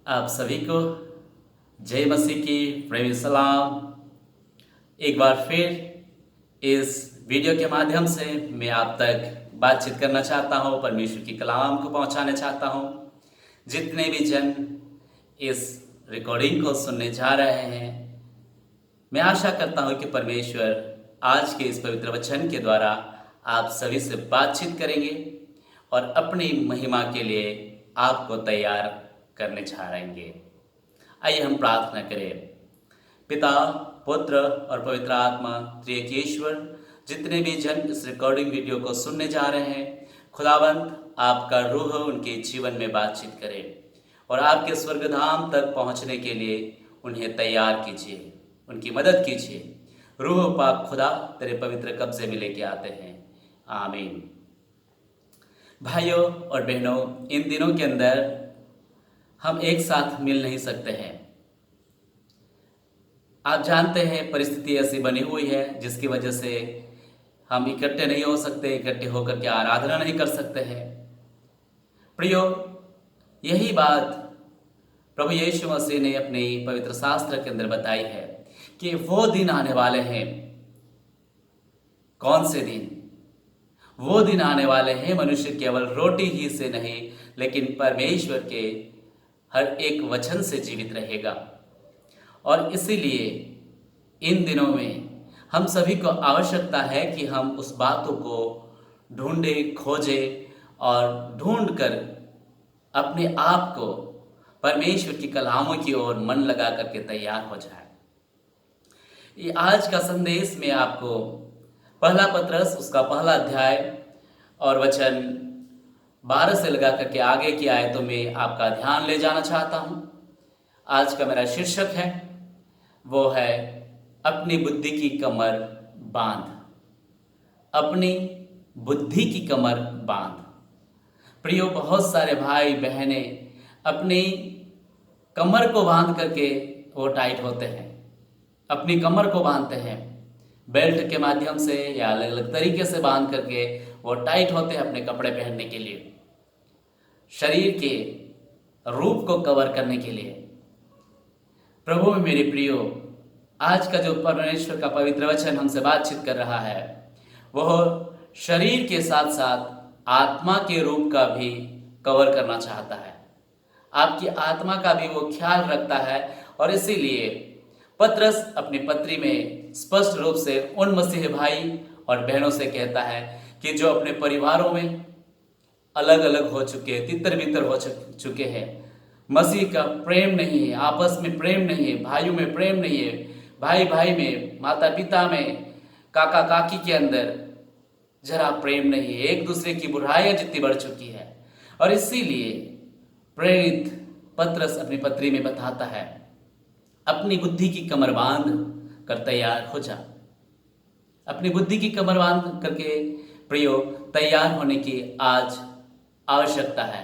आप सभी को जय मसीह की प्रेमी सलाम। एक बार फिर इस वीडियो के माध्यम से मैं आप तक बातचीत करना चाहता हूँ, परमेश्वर की कलाम को पहुँचाना चाहता हूँ। जितने भी जन इस रिकॉर्डिंग को सुनने जा रहे हैं, मैं आशा करता हूँ कि परमेश्वर आज के इस पवित्र वचन के द्वारा आप सभी से बातचीत करेंगे और अपनी महिमा के लिए आपको तैयार करने जा रहेंगे। आइए हम प्रार्थना करें। पिता, पुत्र और पवित्र आत्मा त्रिएक ईश्वर, जितने भी जन इस रिकॉर्डिंग वीडियो को सुनने जा रहे हैं, खुदावंत आपका रूह उनके जीवन में बातचीत करे और आपके स्वर्गधाम तक पहुंचने के लिए उन्हें तैयार कीजिए, उनकी मदद कीजिए। रूह पाक खुदा तेरे पवित्र कब्जे में लेके आते हैं। आमीन। भाइयों और बहनों, इन दिनों के अंदर हम एक साथ मिल नहीं सकते हैं। आप जानते हैं परिस्थिति ऐसी बनी हुई है जिसकी वजह से हम इकट्ठे नहीं हो सकते, इकट्ठे होकर के आराधना नहीं कर सकते हैं। प्रियो, यही बात प्रभु यीशु मसीह ने अपने पवित्र शास्त्र के अंदर बताई है कि वो दिन आने वाले हैं। कौन से दिन? वो दिन आने वाले हैं, मनुष्य केवल रोटी ही से नहीं लेकिन परमेश्वर के हर एक वचन से जीवित रहेगा। और इसीलिए इन दिनों में हम सभी को आवश्यकता है कि हम उस बातों को ढूंढें, खोजें और ढूंढ कर अपने आप को परमेश्वर की कलामों की ओर मन लगा करके तैयार हो जाए। ये आज का संदेश में आपको पहला पत्रस उसका पहला अध्याय और वचन 12 से लगा करके आगे की आयतों में आपका ध्यान ले जाना चाहता हूं। आज का मेरा शीर्षक है, वो है अपनी बुद्धि की कमर बांध। अपनी बुद्धि की कमर बांध। प्रियो, बहुत सारे भाई बहनें अपनी कमर को बांध करके वो टाइट होते हैं, अपनी कमर को बांधते हैं बेल्ट के माध्यम से या अलग अलग तरीके से बांध करके वो टाइट होते हैं अपने कपड़े पहनने के लिए, शरीर के रूप को कवर करने के लिए। प्रभु में मेरे प्रियो, आज का जो परमेश्वर का पवित्र वचन हमसे बातचीत कर रहा है, वह शरीर के साथ साथ आत्मा के रूप का भी कवर करना चाहता है। आपकी आत्मा का भी वो ख्याल रखता है। और इसीलिए पत्रस अपनी पत्री में स्पष्ट रूप से उन मसीह भाई और बहनों से कहता है कि जो अपने परिवारों में अलग अलग हो चुके हैं, तितर बितर हो चुके हैं, मसीह का प्रेम नहीं है, आपस में प्रेम नहीं है, भाइयों में प्रेम नहीं है, भाई भाई में, माता पिता में, काका काकी के अंदर जरा प्रेम नहीं है, एक दूसरे की बुराइयां जितनी बढ़ चुकी है। और इसीलिए प्रेरित पत्रस अपनी पत्री में बताता है, अपनी बुद्धि की कमर बांध कर तैयार हो जा। अपनी बुद्धि की कमर बांध करके प्रियो तैयार होने की आज आवश्यकता है।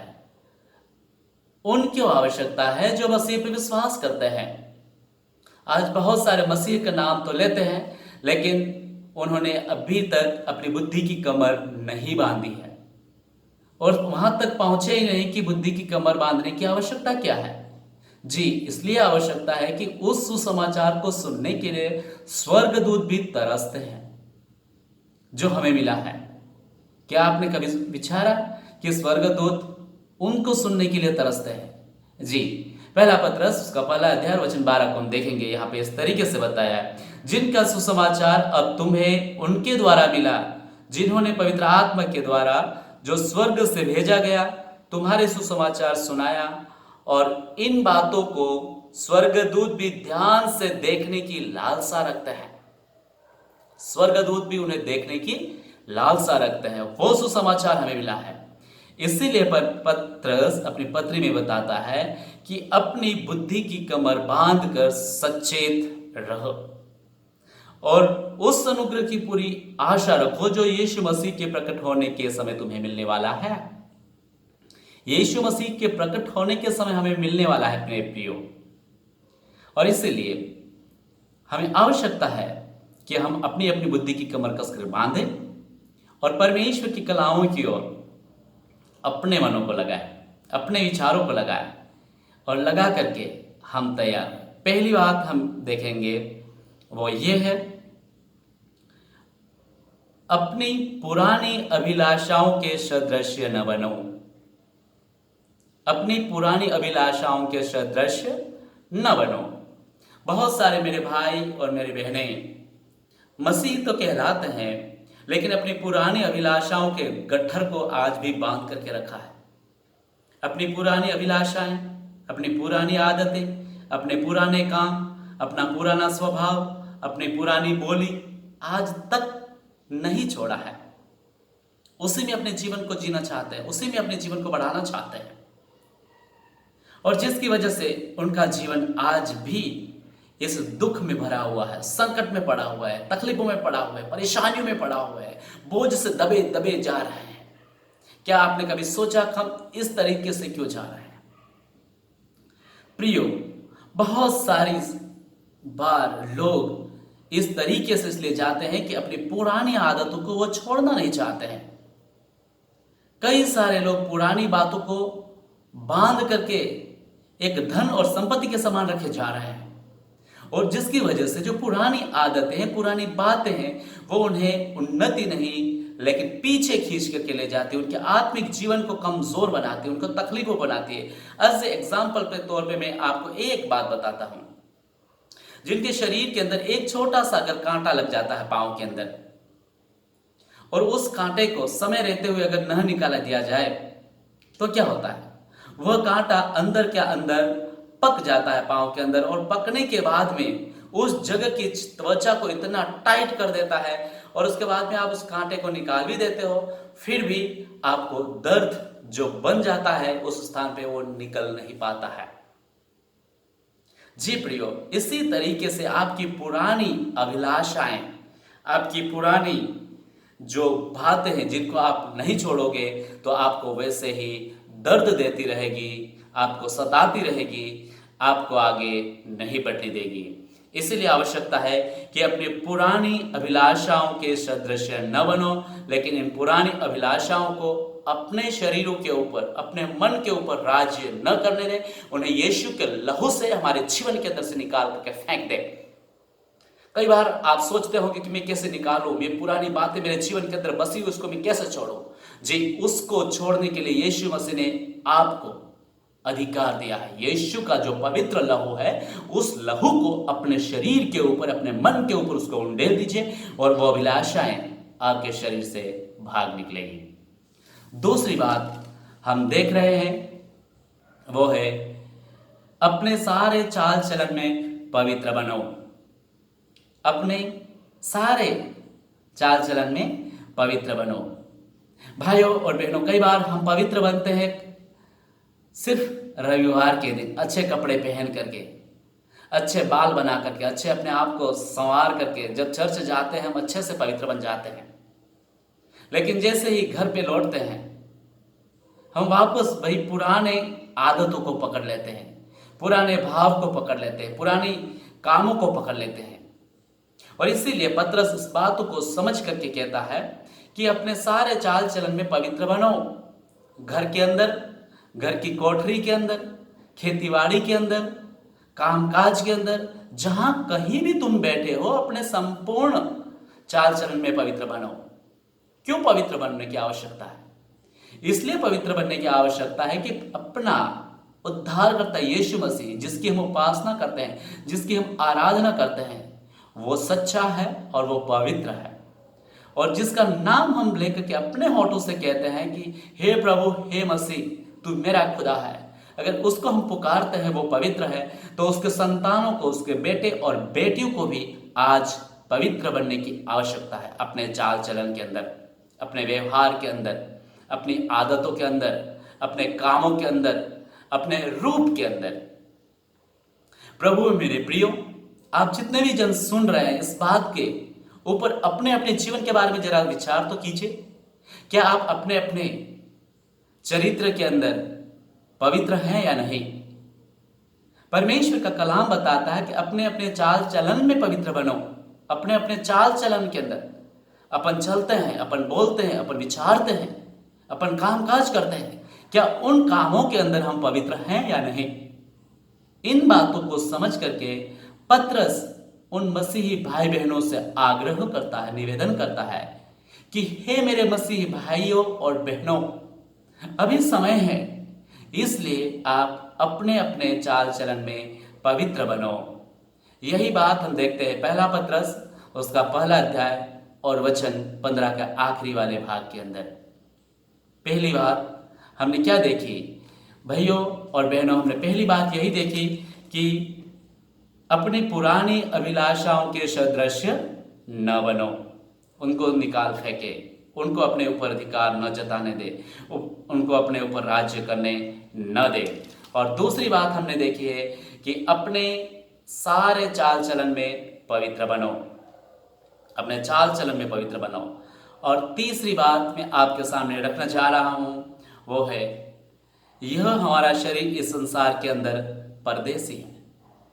उनकी आवश्यकता है जो मसीह पर विश्वास करते हैं। आज बहुत सारे मसीह का नाम तो लेते हैं लेकिन उन्होंने अभी तक अपनी बुद्धि की कमर नहीं बांधी है और वहां तक पहुंचे ही नहीं कि बुद्धि की कमर बांधने की आवश्यकता क्या है। जी, इसलिए आवश्यकता है कि उस सुसमाचार को सुनने के लिए स्वर्गदूत भी तरसते हैं जो हमें मिला है। क्या आपने कभी विचारा कि स्वर्गदूत उनको सुनने के लिए तरसते हैं? जी, पहला पत्रस उसका पहला अध्याय वचन 12 को हम देखेंगे। यहाँ पे इस तरीके से बताया है, जिनका सुसमाचार अब तुम्हें उनके द्वारा मिला, जिन्होंने पवित्र आत्मा के द्वारा जो स्वर्ग से भेजा गया तुम्हारे सुसमाचार सुनाया। और इन बातों को स्वर्गदूत भी ध्यान से देखने की लालसा रखते हैं। स्वर्गदूत भी उन्हें देखने की लालसा रखते हैं। वो सुसमाचार हमें मिला है। इसीलिए पत्रस अपनी पत्री में बताता है कि अपनी बुद्धि की कमर बांध कर सचेत रहो और उस अनुग्रह की पूरी आशा रखो जो यीशु मसीह के प्रकट होने के समय तुम्हें मिलने वाला है। यीशु मसीह के प्रकट होने के समय हमें मिलने वाला है अपने प्रियो। और इसीलिए हमें आवश्यकता है कि हम अपनी अपनी बुद्धि की कमर कसकर बांधें और परमेश्वर की कलाओं की ओर अपने मनों को लगाएं, अपने विचारों को लगाएं। और लगा करके हम तैयार हैं। पहली बात हम देखेंगे वो ये है, अपनी पुरानी अभिलाषाओं के सदृश न बनो। अपनी पुरानी अभिलाषाओं के सदृश न बनो। बहुत सारे मेरे भाई और मेरी बहनें मसीह तो कहलाते हैं, लेकिन अपनी पुरानी अभिलाषाओं के गट्ठर को आज भी बांध करके रखा है। अपनी पुरानी अभिलाषाएं, अपनी पुरानी आदतें, अपने पुराने काम, अपना पुराना स्वभाव, अपनी पुरानी बोली आज तक नहीं छोड़ा है। उसी में अपने जीवन को जीना चाहते हैं, उसी में अपने जीवन को बढ़ाना चाहते हैं, और जिसकी वजह से उनका जीवन आज भी इस दुख में भरा हुआ है, संकट में पड़ा हुआ है, तकलीफों में पड़ा हुआ है, परेशानियों में पड़ा हुआ है, बोझ से दबे दबे जा रहे हैं। क्या आपने कभी सोचा कि हम इस तरीके से क्यों जा रहे हैं? प्रियो, बहुत सारी बार लोग इस तरीके से इसलिए जाते हैं कि अपनी पुरानी आदतों को वो छोड़ना नहीं चाहते हैं। कई सारे लोग पुरानी बातों को बांध करके एक धन और संपत्ति के समान रखे जा रहे हैं, और जिसकी वजह से जो पुरानी आदतें हैं, पुरानी बातें हैं, वो उन्हें उन्नति नहीं लेकिन पीछे खींच करके ले जाती है, उनके आत्मिक जीवन को कमजोर बनाती है, उनको तकलीफों बनाती है। एज एग्जाम्पल के तौर पे मैं आपको एक बात बताता हूं। जिनके शरीर के अंदर एक छोटा सा अगर कांटा लग जाता है पांव के अंदर, और उस कांटे को समय रहते हुए अगर न निकाला दिया जाए तो क्या होता है? वह कांटा अंदर के अंदर पक जाता है पांव के अंदर, और पकने के बाद में उस जगह की त्वचा को इतना टाइट कर देता है, और उसके बाद में आप उस कांटे को निकाल भी देते हो, फिर भी आपको दर्द जो बन जाता है उस स्थान पे वो निकल नहीं पाता है। जी प्रियो, इसी तरीके से आपकी पुरानी अभिलाषाएं, आपकी पुरानी जो बातें हैं जिनको आप नहीं छोड़ोगे तो आपको वैसे ही दर्द देती रहेगी, आपको सताती रहेगी, आपको आगे नहीं बढ़ने देगी। इसलिए आवश्यकता है कि अपनी पुरानी अभिलाषाओं के सदृश न बनो, लेकिन इन पुरानी अभिलाषाओं को अपने शरीरों के ऊपर, अपने मन के ऊपर राज्य न करने दें। उन्हें यीशु के लहू से हमारे जीवन के अंदर से निकाल करके फेंक दें। कई बार आप सोचते होंगे कि मैं कैसे निकालूं, ये पुरानी बातें मेरे जीवन के अंदर बसी, उसको मैं कैसे छोड़ूं? जी, उसको छोड़ने के लिए यीशु मसीह ने आपको अधिकार दिया है। यीशु का जो पवित्र लहू है, उस लहू को अपने शरीर के ऊपर, अपने मन के ऊपर उसको उंडेल दीजिए, और वो अभिलाषाएं आपके शरीर से भाग निकलेगी। दूसरी बात हम देख रहे हैं वो है, अपने सारे चाल चलन में पवित्र बनो। अपने सारे चाल चलन में पवित्र बनो। भाइयों और बहनों, कई बार हम पवित्र बनते हैं सिर्फ रविवार के दिन, अच्छे कपड़े पहन करके, अच्छे बाल बना करके, अच्छे अपने आप को संवार करके जब चर्च जाते हैं हम अच्छे से पवित्र बन जाते हैं। लेकिन जैसे ही घर पे लौटते हैं हम वापस वही पुराने आदतों को पकड़ लेते हैं, पुराने भाव को पकड़ लेते हैं, पुरानी कामों को पकड़ लेते हैं। और इसीलिए पतरस इस बात को समझ करके कहता है कि अपने सारे चाल चलन में पवित्र बनो। घर के अंदर, घर की कोठरी के अंदर, खेतीबाड़ी के अंदर, कामकाज के अंदर, जहां कहीं भी तुम बैठे हो, अपने संपूर्ण चाल चलन में पवित्र बनो। क्यों पवित्र बनने की आवश्यकता है? इसलिए पवित्र बनने की आवश्यकता है कि अपना उद्धारकर्ता यीशु मसीह, जिसकी हम उपासना करते हैं, जिसकी हम आराधना करते हैं, वो सच्चा है और वो पवित्र है, और जिसका नाम हम लेकर के अपने होठों से कहते हैं कि हे प्रभु, हे मसीह, तू मेरा खुदा है। अगर उसको हम पुकारते हैं, वो पवित्र है, तो उसके संतानों को, उसके बेटे और बेटियों को भी आज पवित्र बनने की आवश्यकता है। अपने चाल चलन के अंदर, अपने व्यवहार के अंदर, अपनी आदतों के अंदर, अपने कामों के अंदर, अपने रूप के अंदर। प्रभु मेरे प्रियो, आप जितने भी जन सुन रहे हैं, इस बात के ऊपर अपने अपने जीवन के बारे में जरा विचार तो कीजिए। क्या आप अपने अपने चरित्र के अंदर पवित्र हैं या नहीं? परमेश्वर का कलाम बताता है कि अपने अपने चाल चलन में पवित्र बनो। अपने अपने चाल चलन के अंदर अपन चलते हैं, अपन बोलते हैं, अपन विचारते हैं, अपन कामकाज करते हैं, क्या उन कामों के अंदर हम पवित्र हैं या नहीं? इन बातों को समझ करके पतरस उन मसीही भाई बहनों से आग्रह करता है, निवेदन करता है कि हे मेरे मसीही भाइयों और बहनों, अभी समय है, इसलिए आप अपने अपने चाल चलन में पवित्र बनो। यही बात हम देखते हैं पहला पतरस उसका पहला अध्याय और वचन 15 के आखिरी वाले भाग के अंदर। पहली बात हमने क्या देखी भाइयों और बहनों? हमने पहली बात यही देखी कि अपनी पुरानी अभिलाषाओं के सदृश न बनो, उनको निकाल फेंके, उनको अपने ऊपर अधिकार न जताने दे, उनको अपने ऊपर राज्य करने न दे। और दूसरी बात हमने देखी है कि अपने सारे चाल चलन में पवित्र बनो, अपने चाल चलन में पवित्र बनो। और तीसरी बात मैं आपके सामने रखना चाह रहा हूं, वो है यह हमारा शरीर इस संसार के अंदर परदेसी है,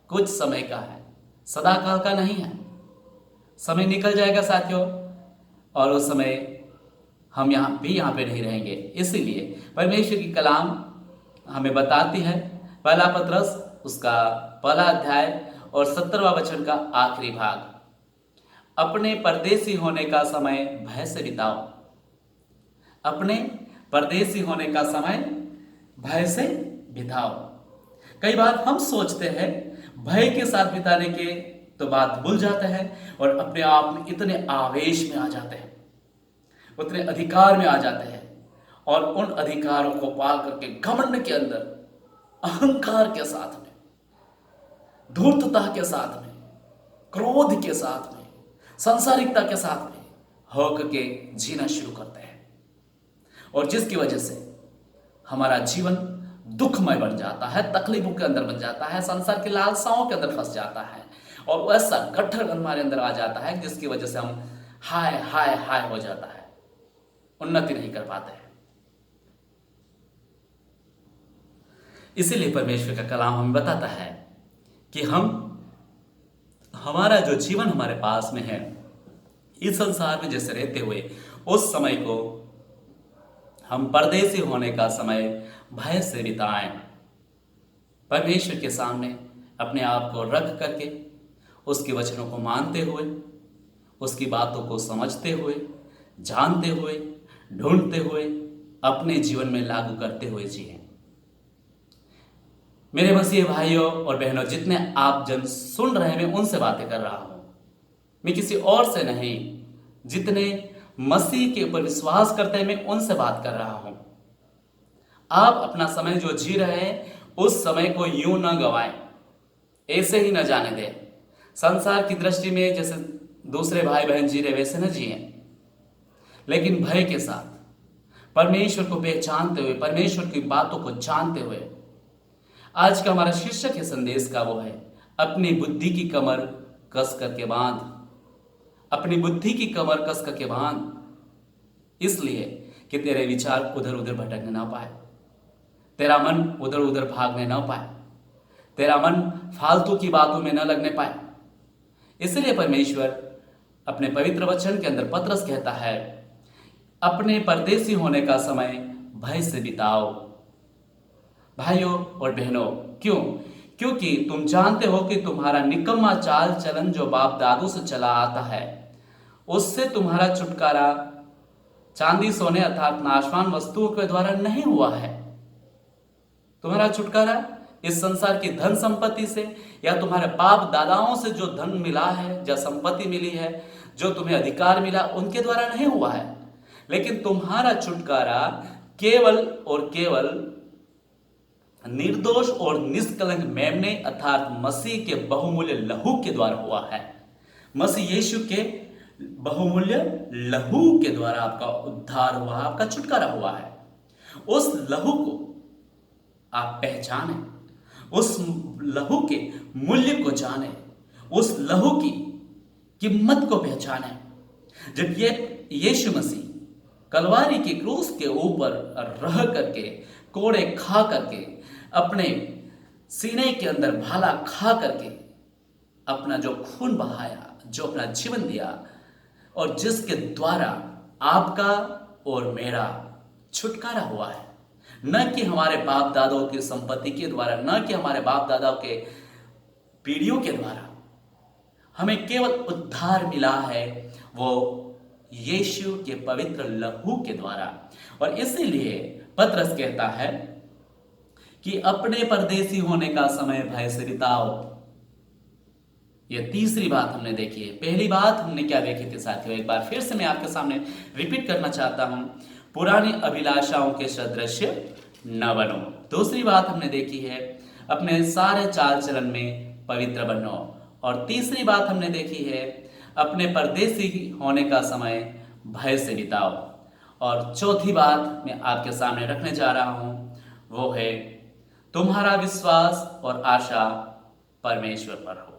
कुछ समय का है, सदा काल का नहीं है। समय निकल जाएगा साथियों, और उस समय हम यहाँ पे नहीं रहेंगे। इसीलिए परमेश्वर की कलाम हमें बताती है, पहला पतरस उसका पहला अध्याय और 17वां वचन का आखिरी भाग, अपने परदेसी होने का समय भय से बिताओ। अपने परदेसी होने का समय भय से बिताओ। कई बार हम सोचते हैं भय के साथ बिताने के तो बात भूल जाते हैं और अपने आप में इतने आवेश में आ जाते हैं, उतने अधिकार में आ जाते हैं, और उन अधिकारों को पा करके घमंड के अंदर, अहंकार के साथ में, धूर्तता के साथ में, क्रोध के साथ में, सांसारिकता के साथ में होकर के जीना शुरू करते हैं, और जिसकी वजह से हमारा जीवन दुखमय बन जाता है, तकलीफों के अंदर बन जाता है, संसार की लालसाओं के अंदर फंस जाता है, और वैसा गट्ठर हमारे अंदर आ जाता है जिसकी वजह से हम हाय हाय हाय हो जाता है, उन्नति नहीं कर पाते हैं। इसीलिए परमेश्वर का कलाम हमें बताता है कि हमारा जो जीवन हमारे पास में है, इस संसार में जैसे रहते हुए उस समय को हम परदेसी होने का समय भय से बिताएं। परमेश्वर के सामने अपने आप को रख करके, उसके वचनों को मानते हुए, उसकी बातों को समझते हुए, जानते हुए, ढूंढते हुए, अपने जीवन में लागू करते हुए जिए। मेरे मसीह भाइयों और बहनों, जितने आप जन सुन रहे हैं, मैं उनसे बातें कर रहा हूं, मैं किसी और से नहीं। जितने मसीह के ऊपर विश्वास करते हैं, मैं उनसे बात कर रहा हूं। आप अपना समय जो जी रहे हैं, उस समय को यूं न गवाएं, ऐसे ही न जाने दें। संसार की दृष्टि में जैसे दूसरे भाई बहन जी रहे वैसे न जिए, लेकिन भय के साथ, परमेश्वर को पहचानते हुए, परमेश्वर की बातों को जानते हुए। आज का हमारा शीर्षक है संदेश का, वो है अपनी बुद्धि की कमर कस करके बांध। अपनी बुद्धि की कमर कस करके बांध, इसलिए कि तेरे विचार उधर उधर भटकने ना पाए, तेरा मन उधर उधर भागने ना पाए, तेरा मन फालतू की बातों में न लगने पाए। इसलिए परमेश्वर अपने पवित्र वचन के अंदर पतरस कहता है, अपने परदेसी होने का समय भय से बिताओ। भाइयों और बहनों, क्यों? क्योंकि तुम जानते हो कि तुम्हारा निकम्मा चाल चलन जो बाप दादू से चला आता है, उससे तुम्हारा छुटकारा चांदी सोने अर्थात नाशवान वस्तुओं के द्वारा नहीं हुआ है। तुम्हारा छुटकारा इस संसार की धन संपत्ति से या तुम्हारे बाप दादाओं से जो धन मिला है, जो संपत्ति मिली है, जो तुम्हें अधिकार मिला, उनके द्वारा नहीं हुआ है। लेकिन तुम्हारा छुटकारा केवल और केवल निर्दोष और निष्कलंक मेमने अर्थात मसीह के बहुमूल्य लहू के द्वारा हुआ है। मसीह यीशु के बहुमूल्य लहू के द्वारा आपका उद्धार हुआ, आपका छुटकारा हुआ है। उस लहू को आप पहचाने, उस लहू के मूल्य को जाने, उस लहू की कीमत को पहचाने। जब ये यीशु मसीह कलवारी की क्रूस के ऊपर रह करके, कोड़े खा करके, अपने सीने के अंदर भाला खा करके अपना जो खून बहाया, जो अपना जीवन दिया, और जिसके द्वारा आपका और मेरा छुटकारा हुआ है, न कि हमारे बाप दादाओं की संपत्ति के द्वारा, न कि हमारे बाप दादाओं के पीढ़ियों के द्वारा। हमें केवल उद्धार मिला है वो यीशु के पवित्र लहू के द्वारा। और इसीलिए पतरस कहता है कि अपने परदेसी होने का समय भय से बिताओ। यह तीसरी बात हमने देखी है। पहली बात हमने क्या देखी थी साथियों, एक बार फिर से मैं आपके सामने रिपीट करना चाहता हूं, पुरानी अभिलाषाओं के सदृश्य न बनो। दूसरी बात हमने देखी है, अपने सारे चाल चलन में पवित्र बनो। और तीसरी बात हमने देखी है, अपने परदेसी होने का समय भय से बिताओ। और चौथी बात मैं आपके सामने रखने जा रहा हूं, वो है तुम्हारा विश्वास और आशा परमेश्वर पर हो।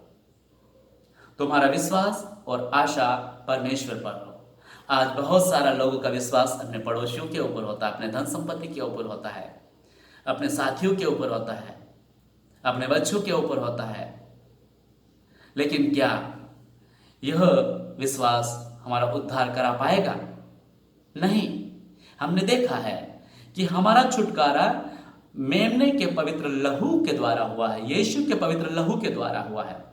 तुम्हारा विश्वास और आशा परमेश्वर पर हो। आज बहुत सारा लोगों का विश्वास अपने पड़ोसियों के ऊपर होता है, अपने धन संपत्ति के ऊपर होता है, अपने साथियों के ऊपर होता है, अपने बच्चों के ऊपर होता है। लेकिन क्या यह विश्वास हमारा उद्धार करा पाएगा? नहीं। हमने देखा है कि हमारा छुटकारा मेमने के पवित्र लहू के द्वारा हुआ है, यीशु के पवित्र लहू के द्वारा हुआ है।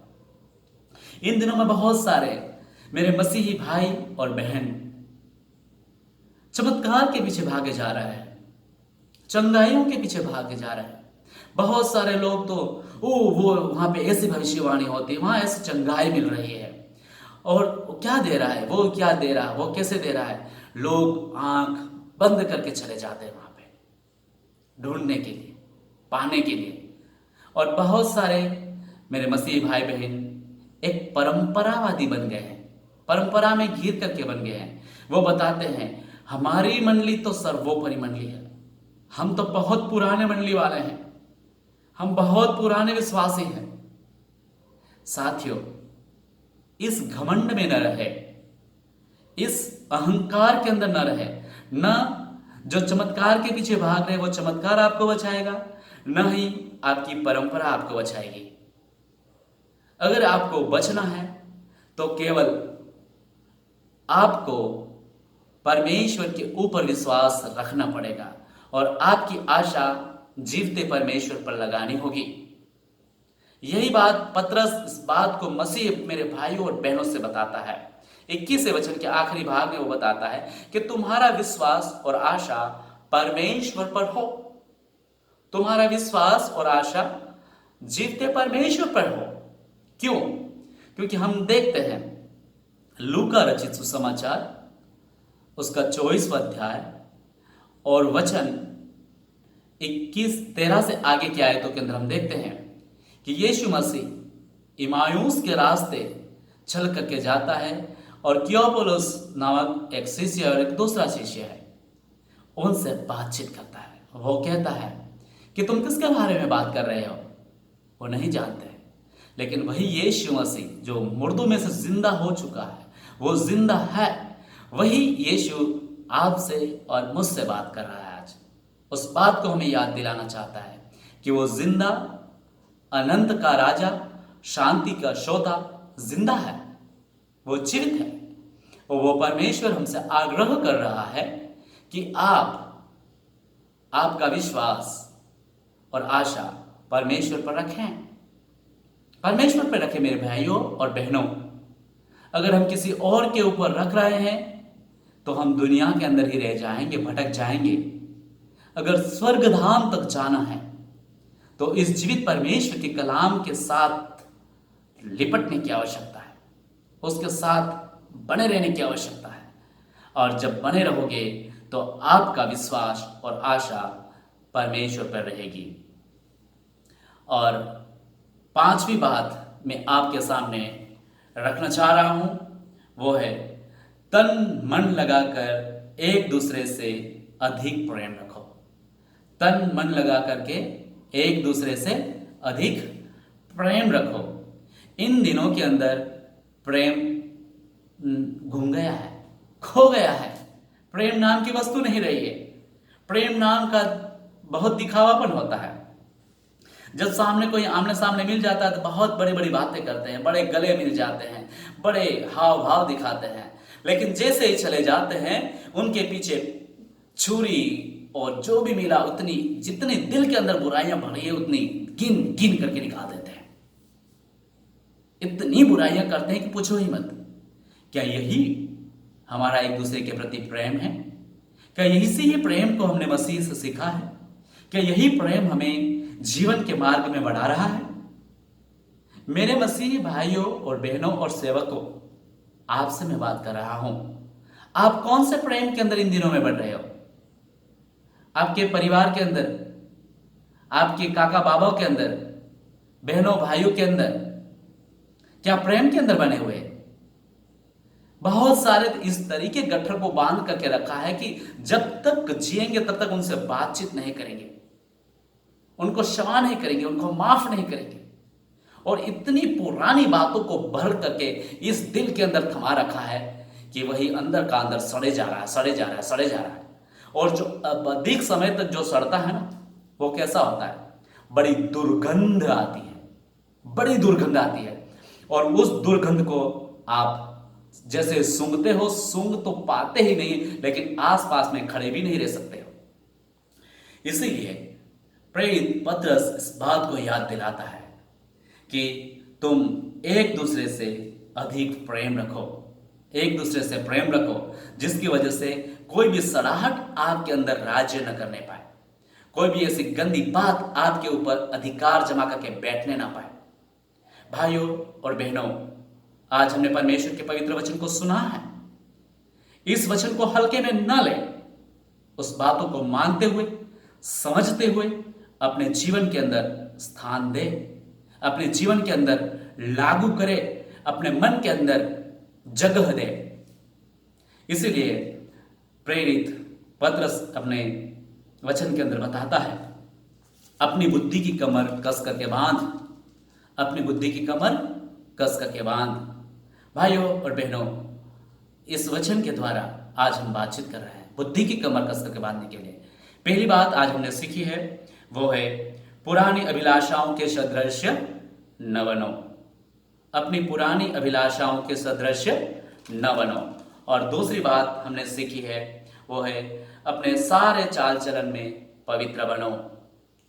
इन दिनों में बहुत सारे मेरे मसीही भाई और बहन चमत्कार के पीछे भागे जा रहे हैं, चंगाइयों के पीछे भागे जा रहे हैं। बहुत सारे लोग तो वो वहां पे ऐसी भविष्यवाणी होती है, वहां ऐसी चंगाई मिल रही है, और क्या दे रहा है, वो क्या दे रहा है, वो कैसे दे रहा है। लोग आंख बंद करके चले जाते हैं वहां पे ढूंढने के लिए, पाने के लिए। और बहुत सारे मेरे मसीही भाई बहन एक परंपरावादी बन गए हैं, परंपरा में घिर करके बन गए हैं। वो बताते हैं हमारी मंडली तो सर्वोपरि मंडली है, हम तो बहुत पुराने मंडली वाले हैं, हम बहुत पुराने विश्वासी हैं। साथियों, इस घमंड में न रहे, इस अहंकार के अंदर न रहे। न जो चमत्कार के पीछे भाग रहे वो चमत्कार आपको बचाएगा, न ही आपकी परंपरा आपको बचाएगी। अगर आपको बचना है तो केवल आपको परमेश्वर के ऊपर विश्वास रखना पड़ेगा और आपकी आशा जीवते परमेश्वर पर लगानी होगी। यही बात पतरस इस बात को मसीह मेरे भाइयों और बहनों से बताता है। 21वें वचन के आखिरी भाग में वो बताता है कि तुम्हारा विश्वास और आशा परमेश्वर पर हो। तुम्हारा विश्वास और आशा जीवते परमेश्वर पर हो। क्यों? क्योंकि हम देखते हैं लूका रचित सुसमाचार उसका 24वां अध्याय और वचन 21-13 से आगे की आयतों के अंदर हम देखते हैं कि यीशु मसीह इमायूस के रास्ते चल करके जाता है और क्योपोलोस नामक एक शिष्य और एक दूसरा शिष्य है, उनसे बातचीत करता है। वो कहता है कि तुम किसके बारे में बात कर रहे हो? वो नहीं जानते, लेकिन वही यीशु मसीह जो मुर्दों में से जिंदा हो चुका है, वो जिंदा है, वही यीशु आपसे और मुझसे बात कर रहा है। आज उस बात को हमें याद दिलाना चाहता है कि वो जिंदा, अनंत का राजा, शांति का श्रोता जिंदा है, वो जीवित है। और वो परमेश्वर हमसे आग्रह कर रहा है कि आपका विश्वास और आशा परमेश्वर पर रखें, परमेश्वर पर रखें मेरे भाइयों और बहनों। अगर हम किसी और के ऊपर रख रहे हैं तो हम दुनिया के अंदर ही रह जाएंगे, भटक जाएंगे। अगर स्वर्ग धाम तक जाना है तो इस जीवित परमेश्वर के कलाम के साथ लिपटने की आवश्यकता है, उसके साथ बने रहने की आवश्यकता है। और जब बने रहोगे तो आपका विश्वास और आशा परमेश्वर पर रहेगी। और पांचवी बात मैं आपके सामने रखना चाह रहा हूं, वो है तन मन लगाकर एक दूसरे से अधिक प्रेम रखो। तन मन लगा करके एक दूसरे से अधिक प्रेम रखो। इन दिनों के अंदर प्रेम घूम गया है, खो गया है। प्रेम नाम की वस्तु नहीं रही है। प्रेम नाम का बहुत दिखावापन होता है। जब सामने कोई आमने सामने मिल जाता है तो बहुत बड़ी बड़ी बातें करते हैं, बड़े गले मिल जाते हैं, बड़े हाव भाव दिखाते हैं। लेकिन जैसे ही चले जाते हैं उनके पीछे छुरी और जो भी मिला उतनी, जितने दिल के अंदर बुराइयां भरी है उतनी गिन गिन करके निकाल देते हैं। इतनी बुराइयां करते हैं कि पूछो ही मत। क्या यही हमारा एक दूसरे के प्रति प्रेम है? क्या यही से ये प्रेम को हमने मसीह से सीखा है? क्या यही प्रेम हमें जीवन के मार्ग में बढ़ा रहा है? मेरे मसीही भाइयों और बहनों और सेवकों, आपसे मैं बात कर रहा हूं। आप कौन से प्रेम के अंदर इन दिनों में बढ़ रहे हो? आपके परिवार के अंदर, आपके काका बाबा के अंदर, बहनों भाइयों के अंदर, क्या प्रेम के अंदर बने हुए? बहुत सारे इस तरीके गट्ठर को बांध करके रखा है कि जब तक जिएंगे तब तक उनसे बातचीत नहीं करेंगे, उनको क्षमा नहीं करेंगे, उनको माफ नहीं करेंगे, और इतनी पुरानी बातों को भर करके इस दिल के अंदर थमा रखा है कि वही अंदर का अंदर सड़े जा रहा है, सड़े जा रहा है, सड़े जा रहा है। और जो अधिक समय तक जो सड़ता है ना, वो कैसा होता है? बड़ी दुर्गंध आती है, बड़ी दुर्गंध आती है। और उस दुर्गंध को आप जैसे सूंघते हो, सूंघ तो पाते ही नहीं, लेकिन आसपास में खड़े भी नहीं रह सकते हो। इसीलिए प्रेरित पतरस इस बात को याद दिलाता है कि तुम एक दूसरे से अधिक प्रेम रखो, एक दूसरे से प्रेम रखो, जिसकी वजह से कोई भी सड़ाहट आपके अंदर राज्य न करने पाए, कोई भी ऐसी गंदी बात आपके ऊपर अधिकार जमा करके बैठने ना पाए। भाइयों और बहनों, आज हमने परमेश्वर के पवित्र वचन को सुना है। इस वचन को हल्के में न लें, उस बातों को मानते हुए, समझते हुए अपने जीवन के अंदर स्थान दे, अपने जीवन के अंदर लागू करे, अपने मन के अंदर जगह दे। इसीलिए प्रेरित पतरस अपने वचन के अंदर बताता है, अपनी बुद्धि की कमर कस करके बांध, अपनी बुद्धि की कमर कस करके बांध। भाइयों और बहनों, इस वचन के द्वारा आज हम बातचीत कर रहे हैं बुद्धि की कमर कस करके बांधने के लिए। पहली बात आज हमने सीखी है, वो है पुरानी अभिलाषाओं के सदृश न बनो। अपनी पुरानी अभिलाषाओं के सदृश न बनो। और दूसरी बात हमने सीखी है, वो है अपने सारे चाल चलन में पवित्र बनो,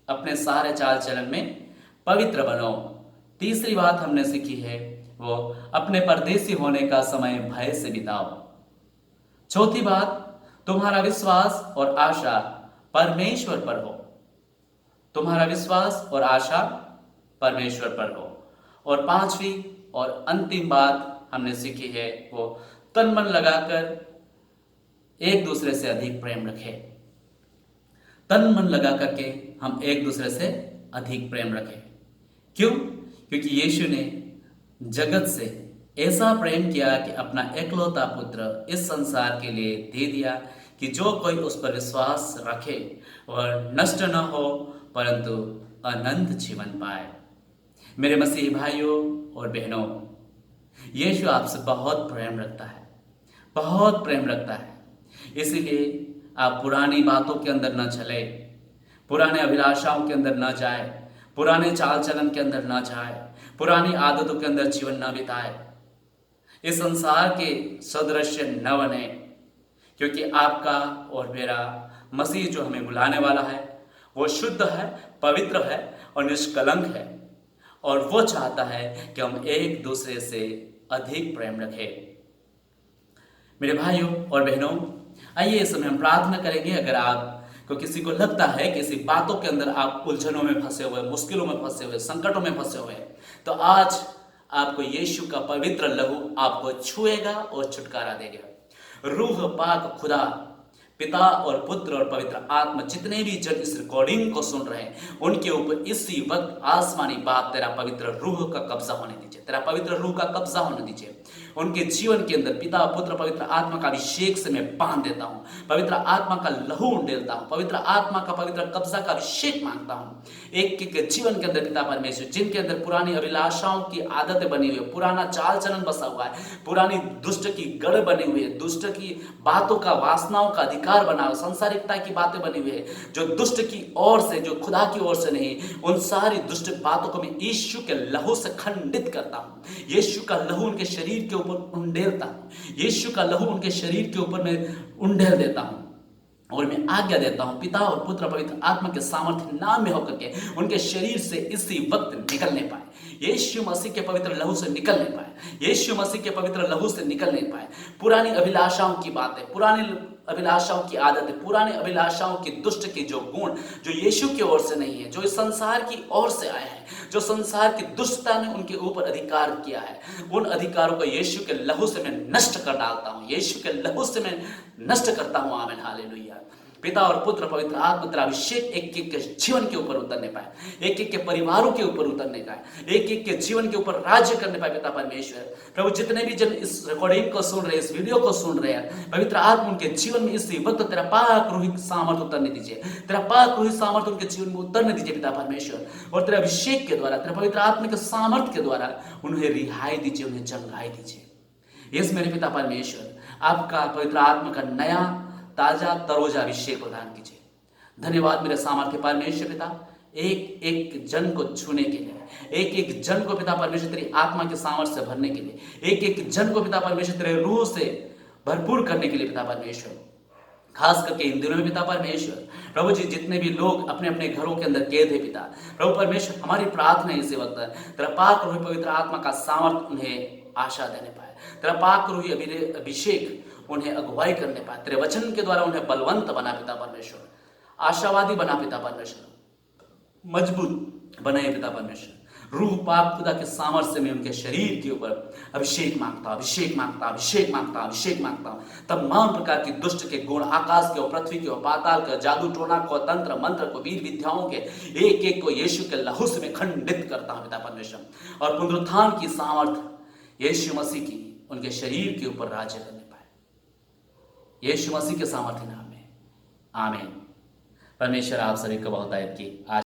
अपने सारे चाल चलन में पवित्र बनो। तीसरी बात हमने सीखी है, वो अपने परदेसी होने का समय भय से बिताओ। चौथी बात, तुम्हारा विश्वास और आशा परमेश्वर पर हो, तुम्हारा विश्वास और आशा परमेश्वर पर हो। और पांचवी और अंतिम बात हमने सीखी है, वो तन मन लगाकर एक दूसरे से अधिक प्रेम रखें। तन मन लगा करके हम एक दूसरे से अधिक प्रेम रखें। क्यों? क्योंकि यीशु ने जगत से ऐसा प्रेम किया कि अपना एकलौता पुत्र इस संसार के लिए दे दिया कि जो कोई उस पर विश्वास रखे वह नष्ट न हो परंतु अनंत जीवन पाए। मेरे मसीही भाइयों और बहनों, यीशु आपसे बहुत प्रेम रखता है, बहुत प्रेम रखता है। इसीलिए आप पुरानी बातों के अंदर न चले, पुराने अभिलाषाओं के अंदर न जाए, पुराने चाल चलन के अंदर न जाए, पुरानी आदतों के अंदर जीवन न बिताए, इस संसार के सदृश न बने। क्योंकि आपका और मेरा मसीह जो हमें बुलाने वाला है वो शुद्ध है, पवित्र है और निष्कलंक है, और वो चाहता है कि हम एक दूसरे से अधिक प्रेम रखें। मेरे भाइयों और बहनों, आइए इस समय हम प्रार्थना करेंगे। अगर आपको किसी को लगता है कि किसी बातों के अंदर आप उलझनों में फंसे हुए, मुश्किलों में फंसे हुए, संकटों में फंसे हुए, तो आज आपको यीशु का पवित्र लहू आपको छुएगा और छुटकारा देगा। रूह पाक खुदा, पिता और पुत्र और पवित्र आत्मा, जितने भी जन इस रिकॉर्डिंग को सुन रहे हैं उनके ऊपर इसी वक्त आसमानी बात, तेरा पवित्र रूह का कब्जा होने दीजिए, तेरा पवित्र रूह का कब्जा होने दीजिए। उनके जीवन के अंदर पिता पुत्र पवित्र आत्मा का अभिषेक से मैं बांध देता हूँ, पवित्र आत्मा का लहू उंडेलता हूँ, पवित्र आत्मा का पवित्र कब्जा का अभिषेक मांगता हूँ। एक के जीवन के अंदर पिता परमेश्वर, जिनके अंदर पुरानी अभिलाषाओं की आदतें बनी हुई है, पुराना चाल चलन बसा हुआ है, पुरानी दुष्ट की गढ़ बनी हुई है, दुष्ट की बातों का, वासनाओं का अधिकार बना हुआ, संसारिकता की बातें बनी हुई है, जो दुष्ट की ओर से, जो खुदा की ओर से नहीं, उन सारी दुष्ट बातों को मैं यीशु के लहू से खंडित करता हूँ। यीशु का लहू उनके शरीर के ऊपर उंडेलता हूँ, यीशु का लहू उनके शरीर के ऊपर मैं उंडेल देता हूँ। और मैं आज्ञा देता हूं पिता और पुत्र पवित्र आत्मा के सामर्थ्य नाम में होकर के उनके शरीर से इसी वक्त निकलने पाए, यीशु मसीह के पवित्र लहू से निकलने पाए, यीशु मसीह के पवित्र लहू से निकलने पाए। पुरानी अभिलाषाओं की बातें, पुरानी अभिलाषाओं की आदतें, पुराने अभिलाषाओं की दुष्ट के जो गुण जो यीशु की ओर से नहीं है, जो इस संसार की ओर से आए हैं, जो संसार की दुष्टता ने उनके ऊपर अधिकार किया है, उन अधिकारों को यीशु के लहू से मैं नष्ट कर डालता हूं, यीशु के लहू से मैं नष्ट करता हूं। आमीन, हालेलुया। पिता और पुत्र पवित्र आत्मा तेरा अभिषेक एक एक के जीवन के ऊपर उतरने पाए, एक एक के परिवारों के ऊपर उतरने पाए, एक एक के जीवन के ऊपर राज्य करने पाए। पिता परमेश्वर प्रभु, जितने भी जन इस रिकॉर्डिंग को सुन रहे हैं, इस वीडियो को सुन रहे हैं, पवित्र आत्मा उनके जीवन में इसी वक्त तेरा पाक रूही सामर्थ उतरने दीजिए, तेरा पाक रूही सामर्थ उनके जीवन में उतरने दीजिए पिता परमेश्वर। और तेरे अभिषेक के द्वारा, तेरे पवित्र आत्मा के सामर्थ के द्वारा उन्हें रिहाई दीजिए, उन्हें चंगाई दीजिए। यस मेरे पिता परमेश्वर, आपका पवित्र आत्मा का नया ताजा तरोजा अभिषेक प्रदान कीजिए। धन्यवाद मेरे सामर्थ्य परमेश्वर पिता, एक एक जन को छूने के लिए, एक एक जन को पिता परमेश्वर तेरी आत्मा के सामर्थ्य से भरने के लिए, एक एक जन को पिता परमेश्वर तेरे रूह से भरपूर करने के लिए पिता परमेश्वर, खास करके इन दिनों में पिता परमेश्वर प्रभु जी, जितने भी लोग अपने अपने घरों के अंदर कैद है पिता प्रभु परमेश्वर, हमारी प्रार्थना है इसी वक्त तेरा पाक रूही पवित्र आत्मा का सामर्थ्य उन्हें आशा देने पाए, तेरा पाक रूही अभिषेक उन्हें अगुवाई करने पाए, तेरे वचन के द्वारा उन्हें बलवंत बना पिता परमेश्वर, आशावादी बना पिता परमेश्वर, मजबूत बनाए पिता परमेश्वर। रूह पाक खुदा के सामर्थ्य से मैं उनके शरीर के ऊपर अभिषेक मांगता हूं, अभिषेक मांगता हूं, अभिषेक मांगता हूं, अभिषेक मांगता हूं। तमाम प्रकार की दुष्ट के गुण, आकाश के और पृथ्वी के और पाताल के, जादू टोना को, तंत्र मंत्र को, वीर विद्याओं के एक एक को यीशु के लहू से मैं खंडित करता हूं पिता परमेश्वर। और पुनरुत्थान की सामर्थ्य यीशु मसीह की उनके शरीर के ऊपर राज्य करने पाए, यीशु मसीह के सामर्थ्य नाम में, आमीन। परमेश्वर आप सभी को बहुत आयत की।